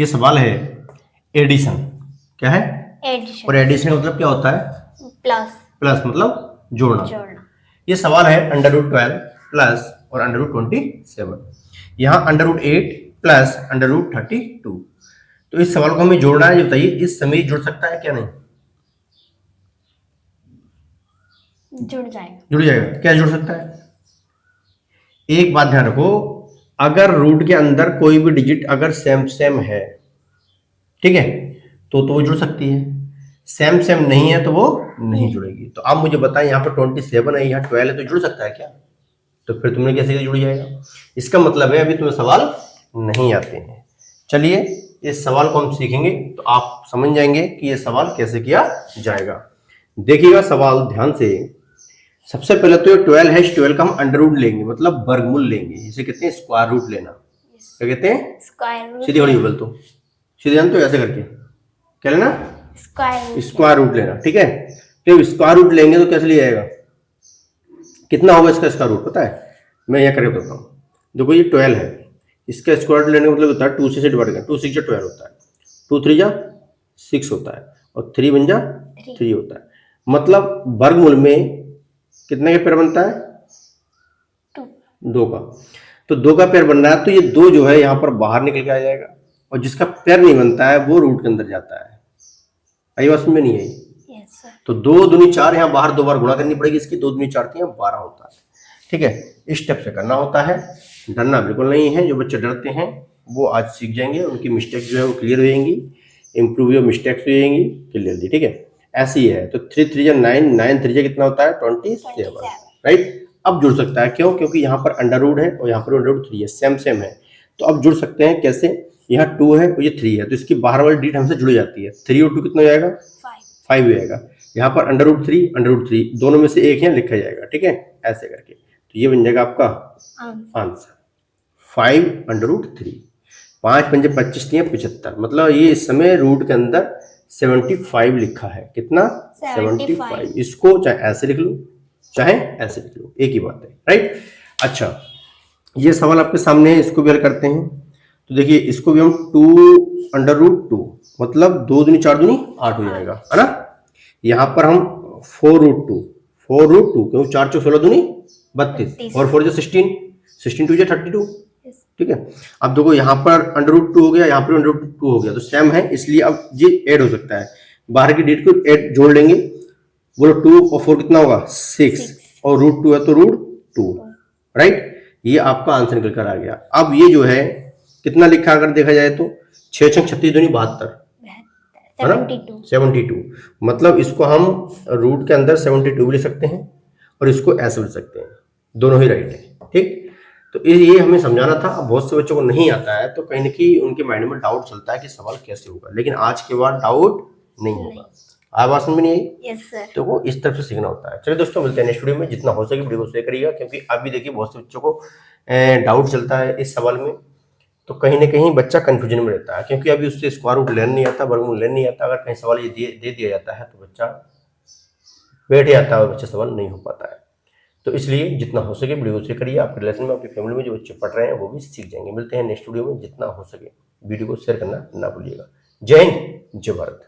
ये सवाल है एडिशन। क्या है? एडिशन। और एडिशन मतलब क्या होता है? प्लस। प्लस मतलब जोड़ना। जोड़ना। ये सवाल है √12 प्लस और √27। यहाँ √8 प्लस √32। तो इस सवाल को हमें जोड़ना है। बताइए इस समय जुड़ सकता है क्या? नहीं जुड़ जाएगा। जुड़ जाएगा। क्या जुड़ सकता है? एक बात ध्यान रखो, अगर रूट के अंदर कोई भी डिजिट अगर सेम सेम है, ठीक है, तो वो जुड़ सकती है। सेम सेम नहीं है तो वो नहीं जुड़ेगी। तो आप मुझे बताएं, यहाँ पर 27 है, यहाँ 12 है, तो जुड़ सकता है क्या? तो फिर तुमने कैसे जुड़ जाएगा? इसका मतलब है अभी तुम्हें सवाल नहीं आते हैं। चलिए इस सवाल को हम सीखेंगे तो आप समझ जाएंगे कि ये सवाल कैसे किया जाएगा। देखिएगा सवाल ध्यान से। सबसे पहले तो ये 12 है, इस 12 का हम अंडर रूट लेंगे, मतलब वर्गमूल लेंगे। इसे कहते हैं स्क्वायर रूट लेना। क्या कहते हैं? Square root. सीधी बड़ी बोल तो सीधे जानते हो, ऐसे करके क्या लेना? स्क्वायर रूट लेना। ठीक है, तो स्क्वायर रूट लेंगे तो कैसे लिया जाएगा? कितना होगा इसका स्क्वायर रूट पता है? मैं यह करके बताता हूँ। देखो ये 12 है, इसका स्क्वायर रूट लेने का मतलब होता है 2 से डिवाइड करना। 2 6 जा 12 होता है, 2 3 जा 6 होता है, और 3 1 जा 3 होता है। मतलब वर्गमूल में कितने का पेयर बनता है? 2 का। तो 2 का पेयर बन रहा है, तो ये 2 जो है यहाँ पर बाहर निकल के आ जाएगा, और जिसका पेयर नहीं बनता है वो रूट के अंदर जाता है। आई बात समझ में नहीं आई? तो 2 दूनी 4, यहाँ बाहर 2 बार गुणा करनी पड़ेगी इसकी। 2 दूनी 4 यहाँ 12 होता है। ठीक है, इस स्टेप से करना होता है, डरना बिल्कुल नहीं है। जो बच्चे डरते हैं वो आज सीख जाएंगे, उनकी मिस्टेक्स जो है वो क्लियर हो जाएंगी, इंप्रूव योर मिस्टेक्स हो जाएंगी क्लियरली। ठीक है, ऐसी है। तो 3 3 जा 9, 9 3 जा कितना होता है? 27। राइट, अब जुड़ सकता है। क्यों? क्योंकि यहाँ पर अंडर रूट है और यहाँ पर अंडर रूट 3 है, सेम सेम है। तो अब जुड़ सकते हैं कैसे? यहाँ 2 है और ये 3 है, तो इसकी बाहर वाली डिजिट हमसे जुड़ जाती है। 3 और 2 कितना हो जाएगा? 5 हो जाएगा। यहाँ पर √3 दोनों में से एक है, लिखा जाएगा। ठीक है, ऐसे करके। तो ये बन जाएगा आपका आंसर 5√3। 5 पंजे 25 75। मतलब ये इस समय रूट के अंदर 75 लिखा है। कितना? 75। इसको चाहे ऐसे लिख लो चाहे ऐसे लिख लो, एक ही बात है। राइट, अच्छा ये सवाल आपके सामने है, इसको भी हल करते हैं। तो देखिए इसको भी हम 2√2, मतलब 2 दूनी 4 दूनी 8 हो जाएगा, है ना। यहाँ पर हम 4√2 क्योंकि 4 4 16 दूनी 32 और 4 16 16 2 32। ठीक है, अब देखो यहाँ पर √2 हो गया, यहाँ पर √2 हो गया, तो सेम है, इसलिए अब ये ऐड हो सकता है। बाहर की डेट को ऐड जोड़ लेंगे। बोलो 2 और 4 कितना होगा? 6, और √2 है तो √2। राइट, ये आपका आंसर निकल कर आ गया। अब ये जो है कितना लिखा अगर देखा जाए तो 6 6 36 दूनी 72, है ना, 72। मतलब इसको हम रूट के अंदर 72 भी लिख सकते हैं और इसको ऐसे लिख सकते हैं, दोनों ही राइट है। ठीक, तो ये हमें समझाना था। बहुत से बच्चों को नहीं आता है, तो कहीं ना कहीं उनके माइंड में डाउट चलता है कि सवाल कैसे होगा, लेकिन आज के बाद डाउट नहीं होगा। आवाज में नहीं आई? Yes sir. तो वो इस तरफ से सीखना होता है। चलिए दोस्तों, मिलते हैं नेक्स्ट वीडियो में। जितना हो सके वीडियो को शेयर करिएगा, क्योंकि अभी देखिए बहुत से बच्चों को डाउट चलता है इस सवाल में, तो कहीं ना कहीं बच्चा कंफ्यूजन में रहता है, क्योंकि अभी उससे स्क्वायर रूट लेना नहीं आता, वर्गमूल लेना नहीं आता। अगर कहीं सवाल ये दे दिया जाता है तो बच्चा बैठ जाता है और बच्चा सवाल नहीं हो पाता है। तो इसलिए जितना हो सके वीडियो को शेयर करिए। आपके रिलेशन में, आपकी फैमिली में जो बच्चे पढ़ रहे हैं वो भी सीख जाएंगे। मिलते हैं नेक्स्ट वीडियो में। जितना हो सके वीडियो को शेयर करना ना भूलिएगा। जय हिंद, जय भारत।